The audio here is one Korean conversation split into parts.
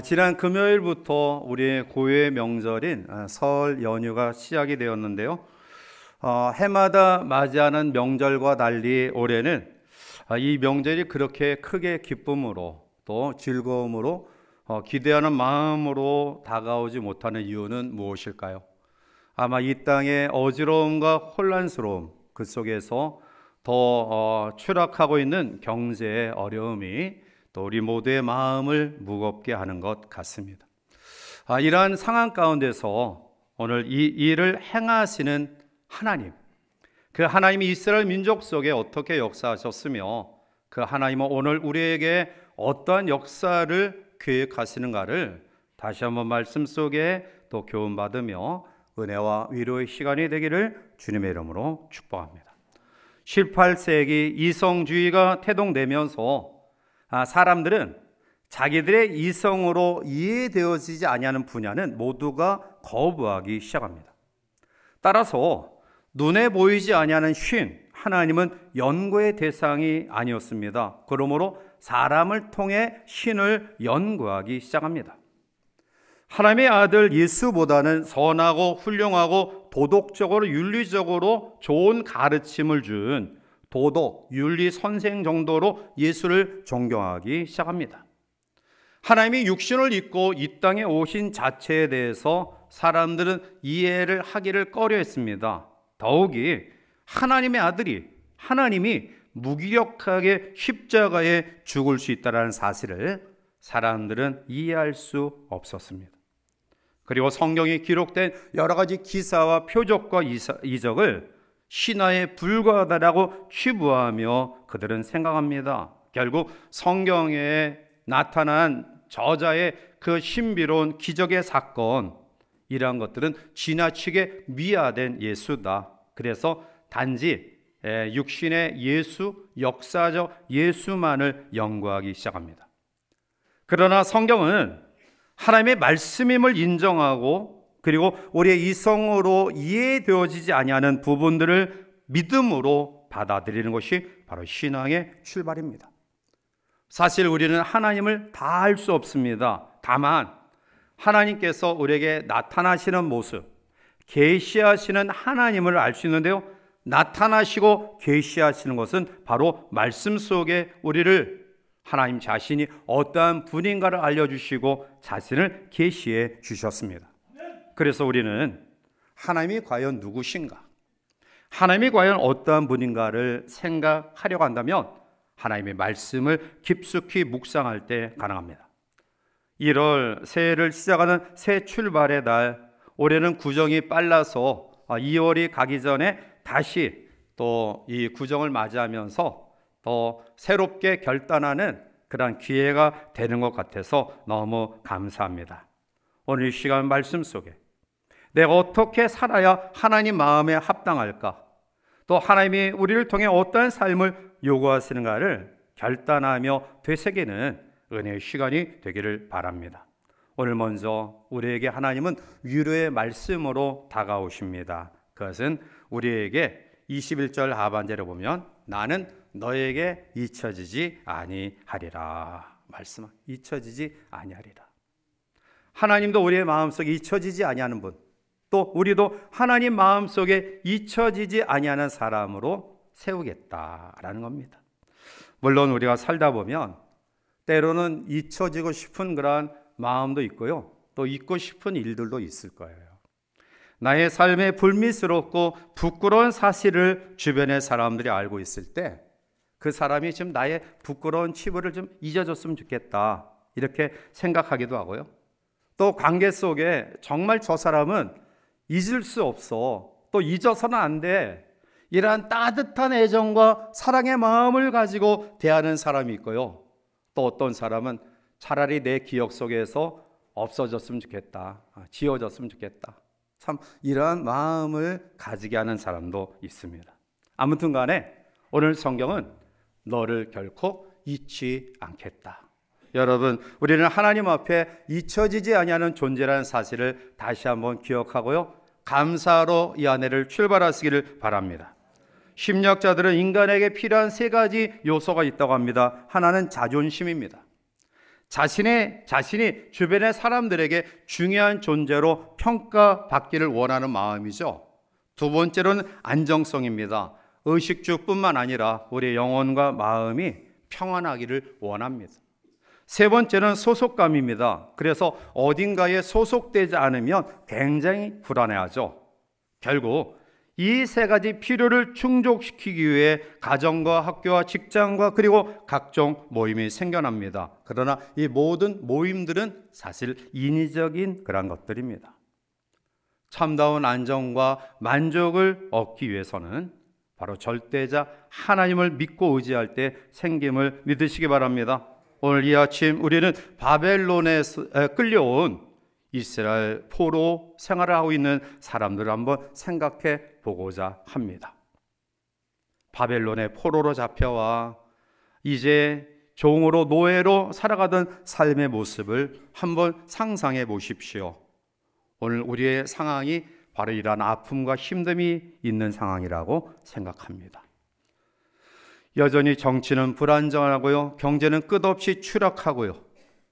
지난 금요일부터 우리의 고유의 명절인 설 연휴가 시작이 되었는데요. 해마다 맞이하는 명절과 달리 올해는 이 명절이 그렇게 크게 기쁨으로 또 즐거움으로 기대하는 마음으로 다가오지 못하는 이유는 무엇일까요? 아마 이 땅의 어지러움과 혼란스러움 그 속에서 더 추락하고 있는 경제의 어려움이 또 우리 모두의 마음을 무겁게 하는 것 같습니다. 이러한 상황 가운데서 오늘 이 일을 행하시는 하나님, 그 하나님이 이스라엘 민족 속에 어떻게 역사하셨으며 그 하나님은 오늘 우리에게 어떠한 역사를 계획하시는가를 다시 한번 말씀 속에 또 교훈받으며 은혜와 위로의 시간이 되기를 주님의 이름으로 축복합니다. 18세기 이성주의가 태동되면서 사람들은 자기들의 이성으로 이해되어지지 아니하는 분야는 모두가 거부하기 시작합니다. 따라서 눈에 보이지 아니하는 신, 하나님은 연구의 대상이 아니었습니다. 그러므로 사람을 통해 신을 연구하기 시작합니다. 하나님의 아들 예수보다는 선하고 훌륭하고 도덕적으로 윤리적으로 좋은 가르침을 준 도덕, 윤리 선생 정도로 예수를 존경하기 시작합니다. 하나님이 육신을 입고 이 땅에 오신 자체에 대해서 사람들은 이해를 하기를 꺼려했습니다. 더욱이 하나님의 아들이, 하나님이 무기력하게 십자가에 죽을 수 있다는 사실을 사람들은 이해할 수 없었습니다. 그리고 성경에 기록된 여러 가지 기사와 표적과 이적을 신화에 불과하다라고 치부하며 그들은 생각합니다. 결국 성경에 나타난 저자의 그 신비로운 기적의 사건, 이러한 것들은 지나치게 미화된 예수다. 그래서 단지 육신의 예수, 역사적 예수만을 연구하기 시작합니다. 그러나 성경은 하나님의 말씀임을 인정하고 그리고 우리의 이성으로 이해되어지지 아니하는 부분들을 믿음으로 받아들이는 것이 바로 신앙의 출발입니다. 사실 우리는 하나님을 다 알 수 없습니다. 다만 하나님께서 우리에게 나타나시는 모습, 계시하시는 하나님을 알 수 있는데요, 나타나시고 계시하시는 것은 바로 말씀 속에 우리를 하나님 자신이 어떠한 분인가를 알려주시고 자신을 계시해 주셨습니다. 그래서 우리는 하나님이 과연 누구신가, 하나님이 과연 어떠한 분인가를 생각하려고 한다면 하나님의 말씀을 깊숙이 묵상할 때 가능합니다. 1월 새해를 시작하는 새 출발의 날, 올해는 구정이 빨라서 2월이 가기 전에 다시 또 이 구정을 맞이하면서 더 새롭게 결단하는 그런 기회가 되는 것 같아서 너무 감사합니다. 오늘 이 시간 말씀 속에 내가 어떻게 살아야 하나님 마음에 합당할까, 또 하나님이 우리를 통해 어떠한 삶을 요구하시는가를 결단하며 되새기는 은혜의 시간이 되기를 바랍니다. 오늘 먼저 우리에게 하나님은 위로의 말씀으로 다가오십니다. 그것은 우리에게 21절 하반절에 보면 나는 너에게 잊혀지지 아니하리라 말씀, 잊혀지지 아니하리라. 하나님도 우리의 마음속에 잊혀지지 아니하는 분, 또 우리도 하나님 마음속에 잊혀지지 아니하는 사람으로 세우겠다라는 겁니다. 물론 우리가 살다 보면 때로는 잊혀지고 싶은 그러한 마음도 있고요, 또 잊고 싶은 일들도 있을 거예요. 나의 삶에 불미스럽고 부끄러운 사실을 주변의 사람들이 알고 있을 때 그 사람이 지금 나의 부끄러운 치부를 좀 잊어줬으면 좋겠다, 이렇게 생각하기도 하고요. 또 관계 속에 정말 저 사람은 잊을 수 없어, 또 잊어서는 안 돼, 이러한 따뜻한 애정과 사랑의 마음을 가지고 대하는 사람이 있고요. 또 어떤 사람은 차라리 내 기억 속에서 없어졌으면 좋겠다, 지워졌으면 좋겠다, 참 이러한 마음을 가지게 하는 사람도 있습니다. 아무튼 간에 오늘 성경은 너를 결코 잊지 않겠다. 여러분, 우리는 하나님 앞에 잊혀지지 아니하는 존재라는 사실을 다시 한번 기억하고요, 감사로 이 한 해를 출발하시기를 바랍니다. 심리학자들은 인간에게 필요한 세 가지 요소가 있다고 합니다. 하나는 자존심입니다. 자신이 주변의 사람들에게 중요한 존재로 평가받기를 원하는 마음이죠. 두 번째로는 안정성입니다. 의식주뿐만 아니라 우리의 영혼과 마음이 평안하기를 원합니다. 세 번째는 소속감입니다. 그래서 어딘가에 소속되지 않으면 굉장히 불안해하죠. 결국 이 세 가지 필요를 충족시키기 위해 가정과 학교와 직장과 그리고 각종 모임이 생겨납니다. 그러나 이 모든 모임들은 사실 인위적인 그런 것들입니다. 참다운 안정과 만족을 얻기 위해서는 바로 절대자 하나님을 믿고 의지할 때 생김을 믿으시기 바랍니다. 오늘 이 아침 우리는 바벨론에 끌려온 이스라엘 포로 생활을 하고 있는 사람들을 한번 생각해 보고자 합니다. 바벨론의 포로로 잡혀와 이제 종으로 노예로 살아가던 삶의 모습을 한번 상상해 보십시오. 오늘 우리의 상황이 바로 이러한 아픔과 힘듦이 있는 상황이라고 생각합니다. 여전히 정치는 불안정하고요, 경제는 끝없이 추락하고요,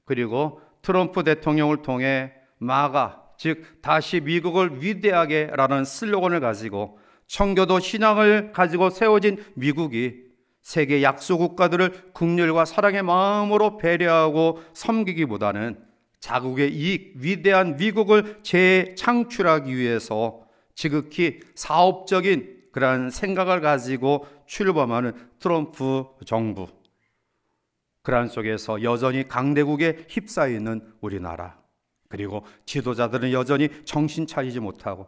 그리고 트럼프 대통령을 통해 마가, 즉 다시 미국을 위대하게 라는 슬로건을 가지고 청교도 신앙을 가지고 세워진 미국이 세계 약소 국가들을 긍휼과 사랑의 마음으로 배려하고 섬기기보다는 자국의 이익, 위대한 미국을 재창출하기 위해서 지극히 사업적인 그러한 생각을 가지고 출범하는 트럼프 정부, 그러한 속에서 여전히 강대국에 휩싸여 있는 우리나라, 그리고 지도자들은 여전히 정신 차리지 못하고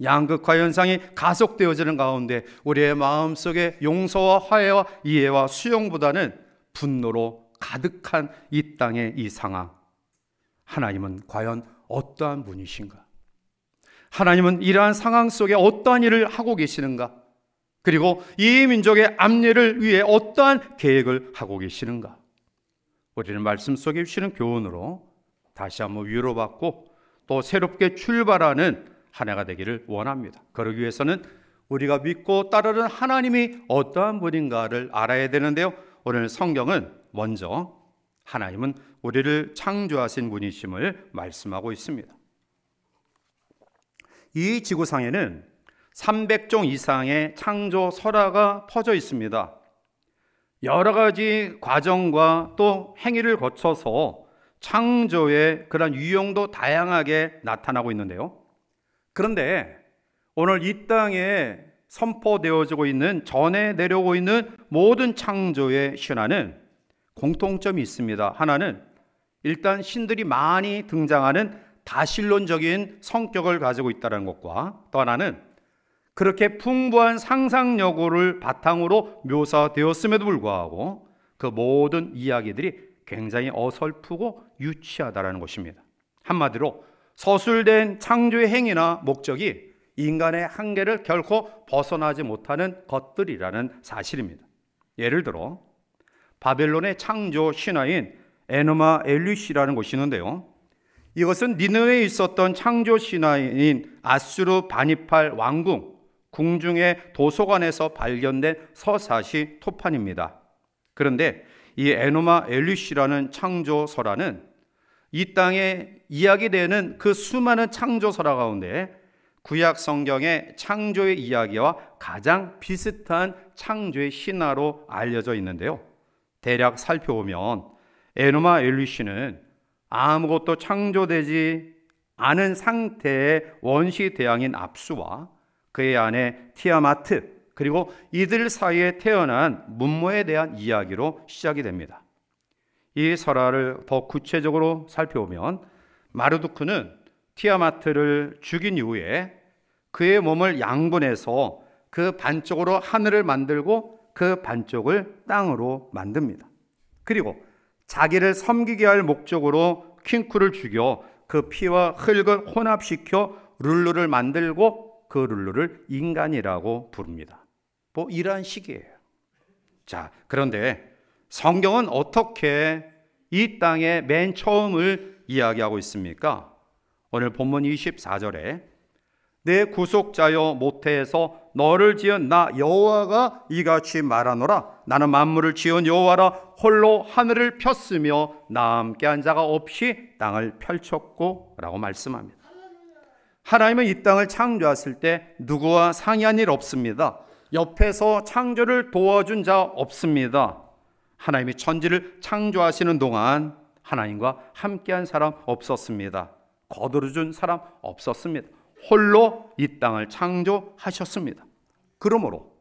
양극화 현상이 가속되어지는 가운데 우리의 마음속에 용서와 화해와 이해와 수용보다는 분노로 가득한 이 땅의 이 상황, 하나님은 과연 어떠한 분이신가? 하나님은 이러한 상황 속에 어떠한 일을 하고 계시는가? 그리고 이 민족의 암례를 위해 어떠한 계획을 하고 계시는가? 우리는 말씀 속에 주시는 교훈으로 다시 한번 위로받고 또 새롭게 출발하는 한 해가 되기를 원합니다. 그러기 위해서는 우리가 믿고 따르는 하나님이 어떠한 분인가를 알아야 되는데요, 오늘 성경은 먼저 하나님은 우리를 창조하신 분이심을 말씀하고 있습니다. 이 지구상에는 300종 이상의 창조 설화가 퍼져 있습니다. 여러 가지 과정과 또 행위를 거쳐서 창조의 그런 유형도 다양하게 나타나고 있는데요, 그런데 오늘 이 땅에 선포되어지고 있는, 전해 내려오고 있는 모든 창조의 신화는 공통점이 있습니다. 하나는 일단 신들이 많이 등장하는 다신론적인 성격을 가지고 있다는 것과, 또 하나는 그렇게 풍부한 상상력을 바탕으로 묘사되었음에도 불구하고 그 모든 이야기들이 굉장히 어설프고 유치하다는 것입니다. 한마디로 서술된 창조의 행위나 목적이 인간의 한계를 결코 벗어나지 못하는 것들이라는 사실입니다. 예를 들어 바벨론의 창조 신화인 에누마 엘리시라는 곳이 있는데요, 이것은 니느웨에 있었던 창조 신화인 아수르 바니팔 왕궁 궁중의 도서관에서 발견된 서사시 토판입니다. 그런데 이 에누마 엘리시라는 창조 설화는 이 땅에 이야기되는 그 수많은 창조 설화 가운데 구약 성경의 창조의 이야기와 가장 비슷한 창조의 신화로 알려져 있는데요, 대략 살펴보면 에누마 엘리시는 아무것도 창조되지 않은 상태의 원시 대왕인 압수와 그의 아내 티아마트, 그리고 이들 사이에 태어난 문모에 대한 이야기로 시작이 됩니다. 이 설화를 더 구체적으로 살펴보면 마르두크는 티아마트를 죽인 이후에 그의 몸을 양분해서 그 반쪽으로 하늘을 만들고 그 반쪽을 땅으로 만듭니다. 그리고 자기를 섬기게 할 목적으로 킹쿠를 죽여 그 피와 흙을 혼합시켜 룰루를 만들고 그 룰루를 인간이라고 부릅니다. 뭐 이러한 식이에요. 자, 그런데 성경은 어떻게 이 땅의 맨 처음을 이야기하고 있습니까? 오늘 본문 24절에 내 구속자여 모태에서 너를 지은 나 여호와가 이같이 말하노라. 나는 만물을 지은 여호와라. 홀로 하늘을 폈으며 나와 함께한 자가 없이 땅을 펼쳤고 라고 말씀합니다. 하나님은 이 땅을 창조하실 때 누구와 상의한 일 없습니다. 옆에서 창조를 도와준 자 없습니다. 하나님이 천지를 창조하시는 동안 하나님과 함께한 사람 없었습니다. 거두어준 사람 없었습니다. 홀로 이 땅을 창조하셨습니다. 그러므로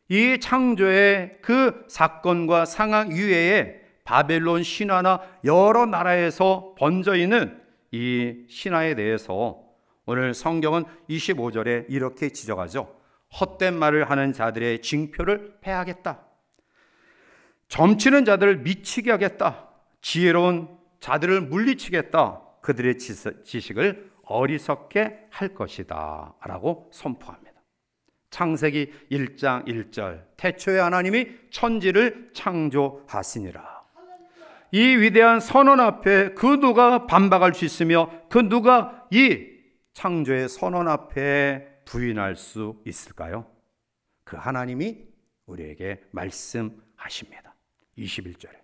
이 창조의 그 사건과 상황 이외에 바벨론 신화나 여러 나라에서 번져 있는 이 신화에 대해서 오늘 성경은 25절에 이렇게 지적하죠. 헛된 말을 하는 자들의 징표를 패하겠다. 점치는 자들을 미치게 하겠다. 지혜로운 자들을 물리치겠다. 그들의 지식을 어리석게 할 것이다 라고 선포합니다. 창세기 1장 1절 태초에 하나님이 천지를 창조하시니라. 이 위대한 선언 앞에 그 누가 반박할 수 있으며 그 누가 이 창조의 선언 앞에 부인할 수 있을까요? 그 하나님이 우리에게 말씀하십니다. 21절에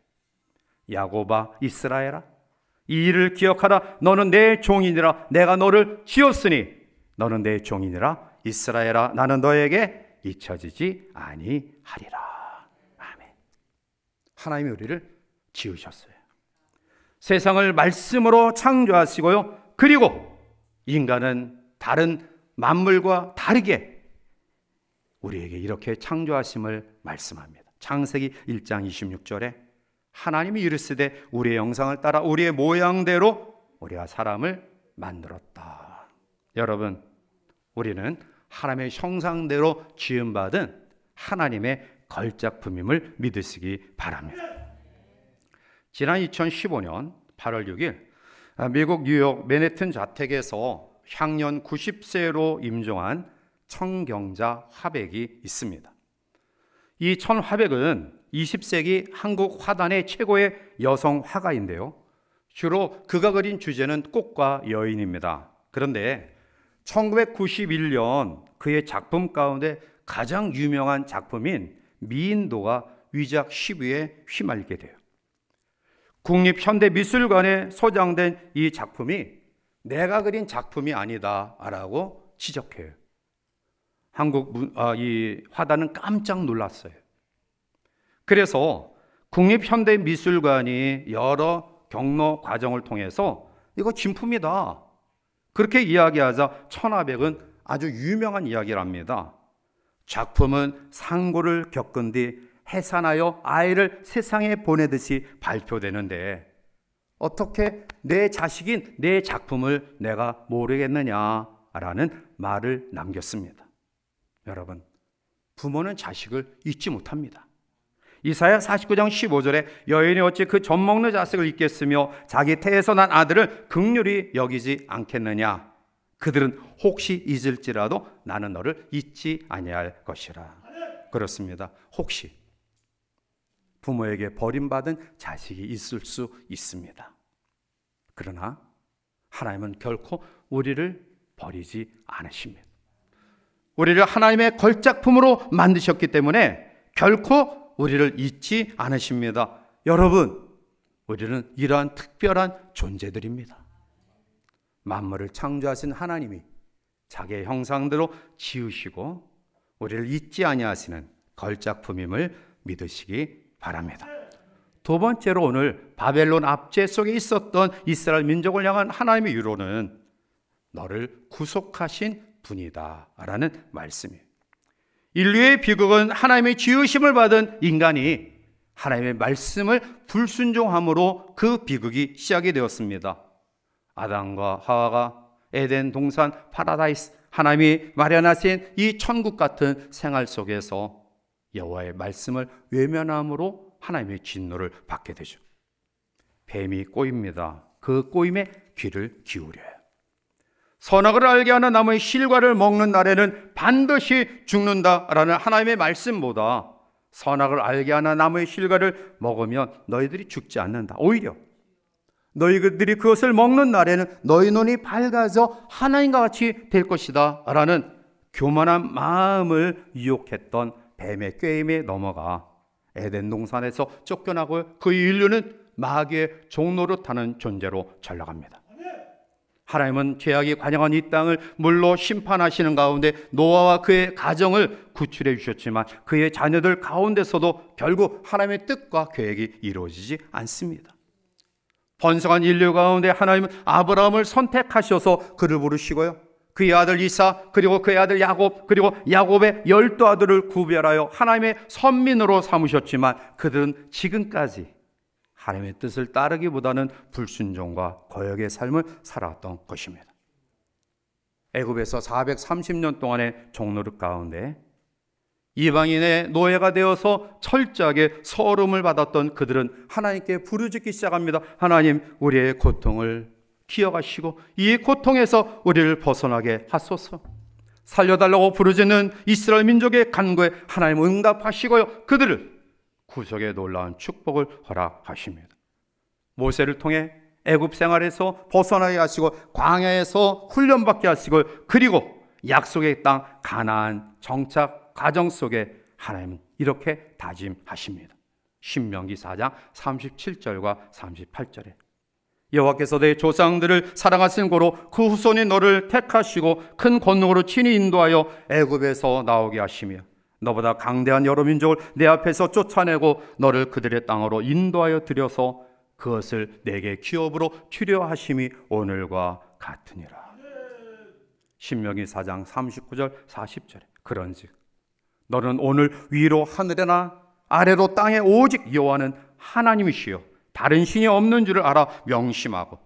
야곱아 이스라엘아 이 일을 기억하라. 너는 내 종이니라. 내가 너를 지었으니 너는 내 종이니라. 이스라엘아 나는 너에게 잊혀지지 아니하리라. 아멘. 하나님이 우리를 지으셨어요. 세상을 말씀으로 창조하시고요. 그리고 인간은 다른 만물과 다르게 우리에게 이렇게 창조하심을 말씀합니다. 창세기 1장 26절에 하나님이 이르시되 우리의 형상을 따라 우리의 모양대로 우리가 사람을 만들었다. 여러분, 우리는 하나님의 형상대로 지음받은 하나님의 걸작품임을 믿으시기 바랍니다. 지난 2015년 8월 6일 미국 뉴욕 맨해튼 자택에서 향년 90세로 임종한 천경자 화백이 있습니다. 이 천화백은 20세기 한국 화단의 최고의 여성 화가인데요. 주로 그가 그린 주제는 꽃과 여인입니다. 그런데 1991년 그의 작품 가운데 가장 유명한 작품인 미인도가 위작 시비에 휘말리게 돼요. 국립현대미술관에 소장된 이 작품이 내가 그린 작품이 아니다라고 지적해요. 이 화단은 깜짝 놀랐어요. 그래서 국립현대미술관이 여러 경로 과정을 통해서 이거 진품이다 그렇게 이야기하자 천화백은 아주 유명한 이야기를 합니다. 작품은 상고를 겪은 뒤 해산하여 아이를 세상에 보내듯이 발표되는데 어떻게 내 자식인 내 작품을 내가 모르겠느냐라는 말을 남겼습니다. 여러분, 부모는 자식을 잊지 못합니다. 이사야 49장 15절에 여인이 어찌 그 젖먹는 자식을 잊겠으며 자기 태에서 난 아들을 긍휼히 여기지 않겠느냐. 그들은 혹시 잊을지라도 나는 너를 잊지 아니할 것이라. 그렇습니다. 혹시 부모에게 버림받은 자식이 있을 수 있습니다. 그러나 하나님은 결코 우리를 버리지 않으십니다. 우리를 하나님의 걸작품으로 만드셨기 때문에 결코 우리를 잊지 않으십니다. 여러분, 우리는 이러한 특별한 존재들입니다. 만물을 창조하신 하나님이 자기의 형상대로 지으시고 우리를 잊지 아니하시는 걸작품임을 믿으시기 바랍니다. 두 번째로 오늘 바벨론 압제 속에 있었던 이스라엘 민족을 향한 하나님의 유로는 너를 구속하신 분이다 라는 말씀이에요. 인류의 비극은 하나님의 지으심을 받은 인간이 하나님의 말씀을 불순종함으로 그 비극이 시작이 되었습니다. 아담과 하와가 에덴 동산 파라다이스 하나님이 마련하신 이 천국 같은 생활 속에서 여호와의 말씀을 외면함으로 하나님의 진노를 받게 되죠. 뱀이 꼬입니다. 그 꼬임에 귀를 기울여요. 선악을 알게 하는 나무의 실과를 먹는 날에는 반드시 죽는다라는 하나님의 말씀보다 선악을 알게 하는 나무의 실과를 먹으면 너희들이 죽지 않는다. 오히려 너희들이 그것을 먹는 날에는 너희 눈이 밝아져 하나님과 같이 될 것이다 라는 교만한 마음을 유혹했던 뱀의 꾀임에 넘어가 에덴 동산에서 쫓겨나고 그 인류는 마귀의 종노릇하는 존재로 전락합니다. 하나님은 죄악이 관영한 이 땅을 물로 심판하시는 가운데 노아와 그의 가정을 구출해 주셨지만 그의 자녀들 가운데서도 결국 하나님의 뜻과 계획이 이루어지지 않습니다. 번성한 인류 가운데 하나님은 아브라함을 선택하셔서 그를 부르시고요, 그의 아들 이삭, 그리고 그의 아들 야곱, 그리고 야곱의 12아들을 구별하여 하나님의 선민으로 삼으셨지만 그들은 지금까지 하나님의 뜻을 따르기보다는 불순종과 거역의 삶을 살아왔던 것입니다. 애굽에서 430년 동안의 종노릇 가운데 이방인의 노예가 되어서 철저하게 서름을 받았던 그들은 하나님께 부르짖기 시작합니다. 하나님, 우리의 고통을 기억하시고 이 고통에서 우리를 벗어나게 하소서. 살려달라고 부르짖는 이스라엘 민족의 간구에 하나님 응답하시고요, 그들을 구속의 놀라운 축복을 허락하십니다. 모세를 통해 애굽 생활에서 벗어나게 하시고 광야에서 훈련받게 하시고 그리고 약속의 땅 가나안 정착 과정 속에 하나님은 이렇게 다짐하십니다. 신명기 4장 37절과 38절에 여호와께서 내 조상들을 사랑하신 고로 그 후손이 너를 택하시고 큰 권능으로 친히 인도하여 애굽에서 나오게 하시며 너보다 강대한 여러 민족을 내 앞에서 쫓아내고 너를 그들의 땅으로 인도하여 들여서 그것을 내게 기업으로 주려하심이 오늘과 같으니라. 신명기 4장 39절 40절에 그런즉 너는 오늘 위로 하늘에나 아래로 땅에 오직 여호와는 하나님이시요 다른 신이 없는 줄을 알아 명심하고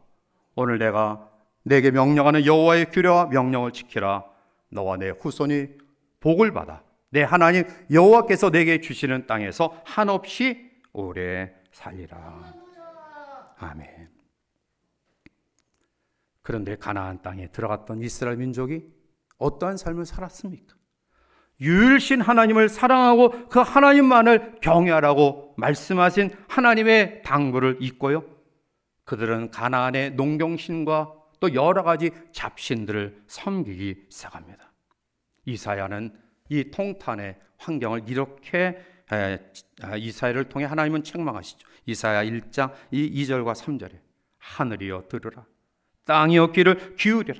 오늘 내가 내게 명령하는 여호와의 규례와 명령을 지키라. 너와 내 후손이 복을 받아 내 하나님 여호와께서 내게 주시는 땅에서 한없이 오래 살리라. 아멘. 그런데 가나안 땅에 들어갔던 이스라엘 민족이 어떠한 삶을 살았습니까? 유일신 하나님을 사랑하고 그 하나님만을 경외하라고 말씀하신 하나님의 당부를 잊고요, 그들은 가나안의 농경신과 또 여러 가지 잡신들을 섬기기 시작합니다. 이사야는 이 통탄의 환경을 이렇게 이사야를 통해 하나님은 책망하시죠. 이사야 1장 2절과 3절에 하늘이여 들으라, 땅이여 귀를 기울이라.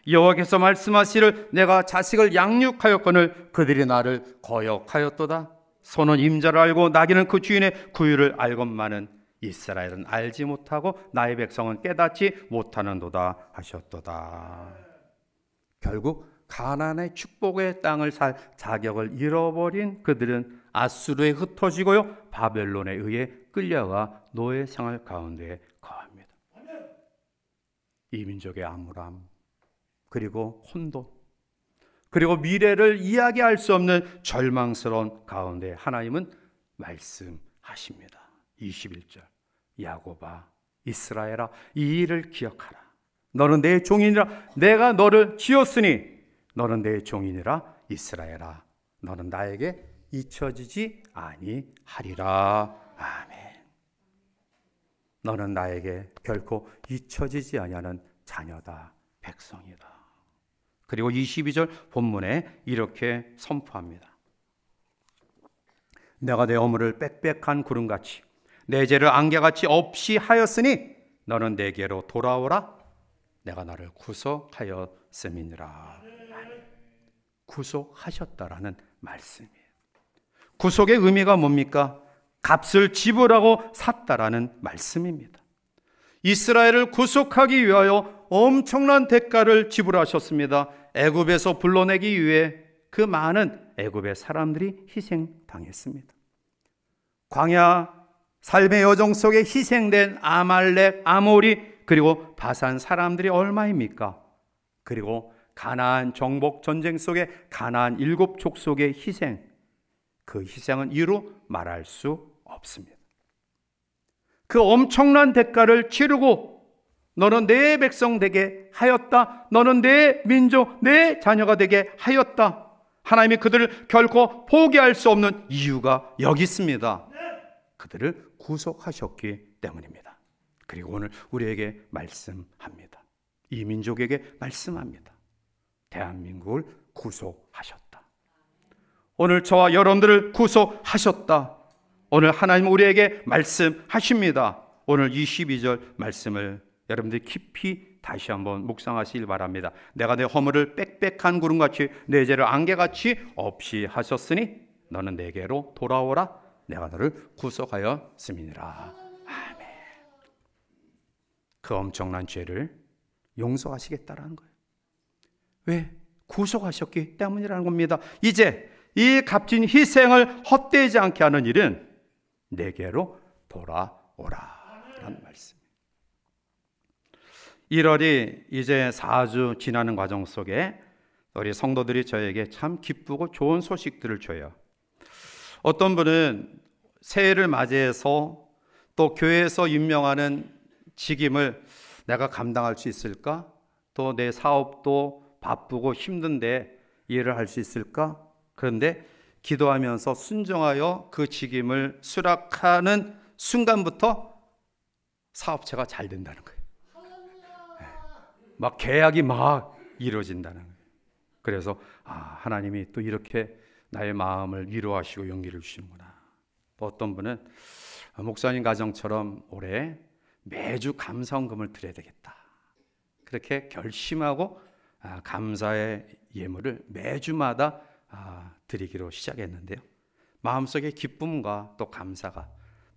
여호와께서 말씀하시를 내가 자식을 양육하였거늘 그들이 나를 거역하였도다. 소는 임자를 알고 나귀는 그 주인의 구유를 알건만은 이스라엘은 알지 못하고 나의 백성은 깨닫지 못하는도다 하셨도다. 결국 가나안의 축복의 땅을 살 자격을 잃어버린 그들은 아수르에 흩어지고요, 바벨론에 의해 끌려가 노예 생활 가운데 거합니다. 이 민족의 암울함, 그리고 혼돈, 그리고 미래를 이야기할 수 없는 절망스러운 가운데 하나님은 말씀하십니다. 21절 야곱아 이스라엘아 이 일을 기억하라. 너는 내 종이니라. 내가 너를 지었으니 너는 내 종이니라. 이스라엘아 너는 나에게 잊혀지지 아니하리라. 아멘. 너는 나에게 결코 잊혀지지 아니하는 자녀다, 백성이다. 그리고 22절 본문에 이렇게 선포합니다. 내가 내 허물을 빽빽한 구름같이 내 죄를 안개같이 없이 하였으니 너는 내게로 돌아오라. 내가 너를 구속하였음이니라. 구속하셨다라는 말씀이에요. 구속의 의미가 뭡니까? 값을 지불하고 샀다라는 말씀입니다. 이스라엘을 구속하기 위하여 엄청난 대가를 지불하셨습니다. 애굽에서 불러내기 위해 그 많은 애굽의 사람들이 희생당했습니다. 광야 삶의 여정 속에 희생된 아말렉, 아모리, 그리고 바산 사람들이 얼마입니까? 그리고 가나안 정복 전쟁 속에 가나안 7족속의 희생, 그 희생은 이루 말할 수 없습니다. 그 엄청난 대가를 치르고 너는 내 백성 되게 하였다. 너는 내 민족, 내 자녀가 되게 하였다. 하나님이 그들을 결코 포기할 수 없는 이유가 여기 있습니다. 그들을 구속하셨기 때문입니다. 그리고 오늘 우리에게 말씀합니다. 이 민족에게 말씀합니다. 대한민국을 구속하셨다. 오늘 저와 여러분들을 구속하셨다. 오늘 하나님 우리에게 말씀하십니다. 오늘 22절 말씀을 여러분들이 깊이 다시 한번 묵상하시길 바랍니다. 내가 내 허물을 빽빽한 구름같이 내 죄를 안개같이 없이 하셨으니 너는 내게로 돌아오라. 내가 너를 구속하였음이니라. 아멘. 그 엄청난 죄를 용서하시겠다라는 거예요. 왜? 구속하셨기 때문이라는 겁니다. 이제 이 값진 희생을 헛되지 않게 하는 일은 내게로 돌아오라 라는 말씀. 1월이 이제 4주 지나는 과정 속에 우리 성도들이 저에게 참 기쁘고 좋은 소식들을 줘요. 어떤 분은 새해를 맞이해서 또 교회에서 임명하는 직임을 내가 감당할 수 있을까? 또 내 사업도 바쁘고 힘든데 이해를 할 수 있을까? 그런데 기도하면서 순종하여 그 직임을 수락하는 순간부터 사업체가 잘 된다는 거예요. 막 계약이 막 이루어진다는 거예요. 그래서 하나님이 또 이렇게 나의 마음을 위로하시고 용기를 주시는구나. 또 어떤 분은 목사님 가정처럼 올해 매주 감사원금을 드려야 되겠다. 그렇게 결심하고 감사의 예물을 매주마다 드리기로 시작했는데요. 마음속의 기쁨과 또 감사가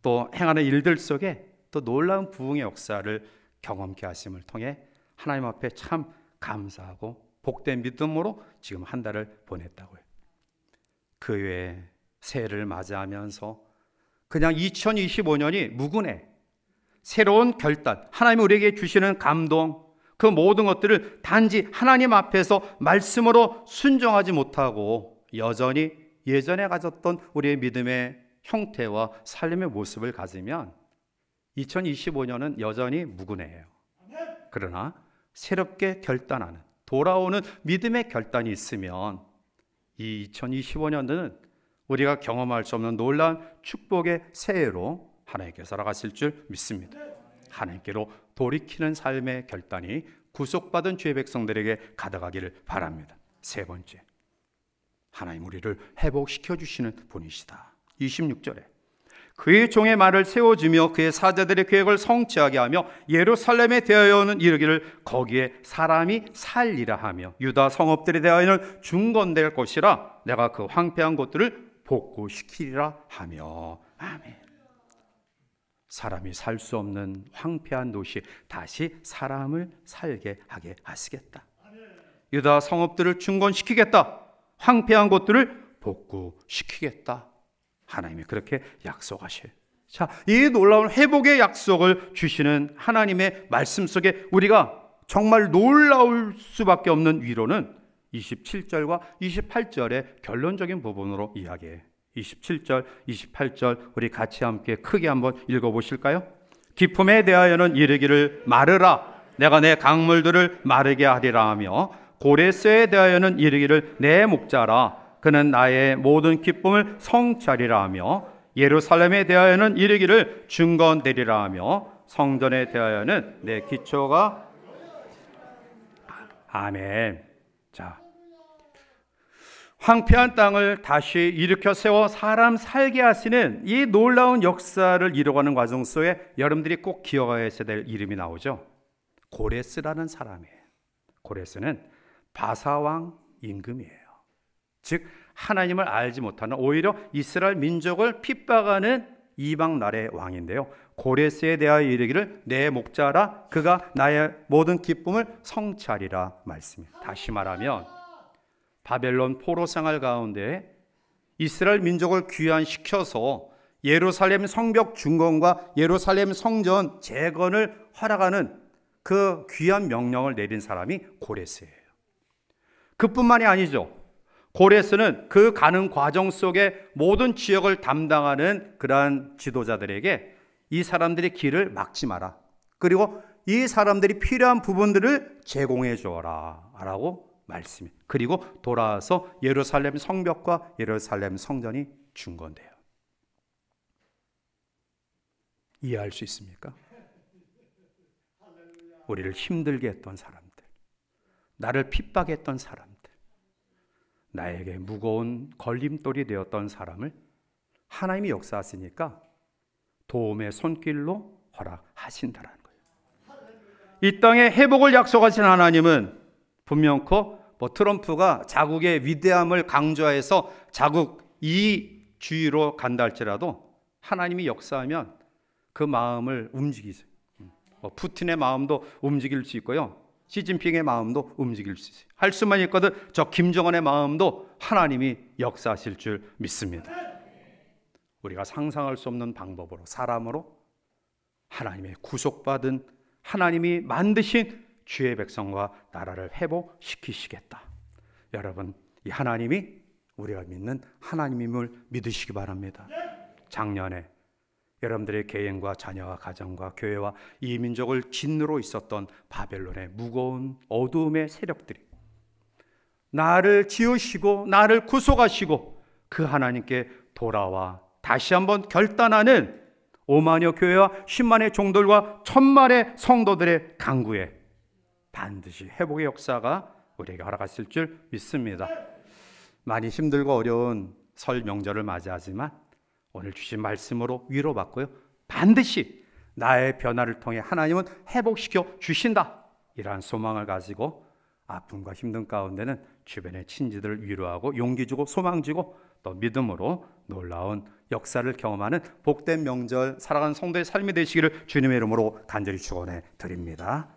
또 행하는 일들 속에 또 놀라운 부흥의 역사를 경험케 하심을 통해 하나님 앞에 참 감사하고 복된 믿음으로 지금 한 달을 보냈다고요. 그 외에 새해를 맞이하면서 그냥 2025년이 무근해 새로운 결단, 하나님이 우리에게 주시는 감동, 그 모든 것들을 단지 하나님 앞에서 말씀으로 순종하지 못하고 여전히 예전에 가졌던 우리의 믿음의 형태와 삶의 모습을 가지면 2025년은 여전히 무근해요. 그러나 새롭게 결단하는 돌아오는 믿음의 결단이 있으면 이 2025년도는 우리가 경험할 수 없는 놀라운 축복의 새해로 하나님께서 살아가실 줄 믿습니다. 하나님께로 돌이키는 삶의 결단이 구속받은 주의 백성들에게 가득하기를 바랍니다. 세 번째, 하나님 우리를 회복시켜 주시는 분이시다. 26절에 그의 종의 말을 세워주며 그의 사자들의 계획을 성취하게 하며 예루살렘에 대하여는 이르기를 거기에 사람이 살리라 하며 유다 성읍들에 대하여는 중건될 것이라 내가 그 황폐한 곳들을 복구시키리라 하며. 아멘. 사람이 살 수 없는 황폐한 도시 다시 사람을 살게 하게 하시겠다. 유다 성읍들을 중건시키겠다. 황폐한 곳들을 복구시키겠다. 하나님이 그렇게 약속하셔요. 자, 이 놀라운 회복의 약속을 주시는 하나님의 말씀 속에 우리가 정말 놀라울 수밖에 없는 위로는 27절과 28절의 결론적인 부분으로 이야기해요. 27절, 28절 우리 같이 함께 크게 한번 읽어보실까요? 기쁨에 대하여는 이르기를 마르라 내가 내 강물들을 마르게 하리라 하며 고레스에 대하여는 이르기를 내 목자라 그는 나의 모든 기쁨을 성취하리라 하며 예루살렘에 대하여는 이르기를 중건되리라 하며 성전에 대하여는 내 기초가 아멘. 자, 황폐한 땅을 다시 일으켜 세워 사람 살게 하시는 이 놀라운 역사를 이루어가는 과정 속에 여러분들이 꼭 기억해야 될 이름이 나오죠. 고레스라는 사람이에요. 고레스는 바사왕 임금이에요. 즉 하나님을 알지 못하는 오히려 이스라엘 민족을 핍박하는 이방 나라의 왕인데요. 고레스에 대하여 이르기를 내 목자라 그가 나의 모든 기쁨을 성취하리라 말씀입니다. 다시 말하면 바벨론 포로 생활 가운데 이스라엘 민족을 귀환시켜서 예루살렘 성벽 중건과 예루살렘 성전 재건을 허락하는 그 귀한 명령을 내린 사람이 고레스예요. 그뿐만이 아니죠. 고레스는 그 가는 과정 속에 모든 지역을 담당하는 그러한 지도자들에게 이 사람들의 길을 막지 마라. 그리고 이 사람들이 필요한 부분들을 제공해 주어라 라고 말씀이. 그리고 돌아와서 예루살렘 성벽과 예루살렘 성전이 중건돼요. 이해할 수 있습니까? 우리를 힘들게 했던 사람들, 나를 핍박했던 사람들, 나에게 무거운 걸림돌이 되었던 사람을 하나님이 역사하시니까 도움의 손길로 허락하신다라는 거예요. 이 땅에 회복을 약속하신 하나님은 분명코 트럼프가 자국의 위대함을 강조해서 자국 이주의로 간다 할지라도 하나님이 역사하면 그 마음을 움직이세요. 푸틴의 마음도 움직일 수 있고요, 시진핑의 마음도 움직일 수 있어요. 할 수만 있거든 저 김정은의 마음도 하나님이 역사하실 줄 믿습니다. 우리가 상상할 수 없는 방법으로, 사람으로 하나님의 구속받은, 하나님이 만드신 주의 백성과 나라를 회복시키시겠다. 여러분, 이 하나님이 우리가 믿는 하나님임을 믿으시기 바랍니다. 작년에 여러분들의 개인과 자녀와 가정과 교회와 이 민족을 짓누르고 있었던 바벨론의 무거운 어두움의 세력들이 나를 지으시고 나를 구속하시고 그 하나님께 돌아와 다시 한번 결단하는 5만여 교회와 10만의 종들과 1000만의 성도들의 강구에 반드시 회복의 역사가 우리에게 허락하실 줄 믿습니다. 많이 힘들고 어려운 설 명절을 맞이하지만 오늘 주신 말씀으로 위로받고요, 반드시 나의 변화를 통해 하나님은 회복시켜 주신다, 이러한 소망을 가지고 아픔과 힘든 가운데는 주변의 친지들을 위로하고 용기 주고 소망 주고 또 믿음으로 놀라운 역사를 경험하는 복된 명절 살아가는 성도의 삶이 되시기를 주님의 이름으로 간절히 축원해 드립니다.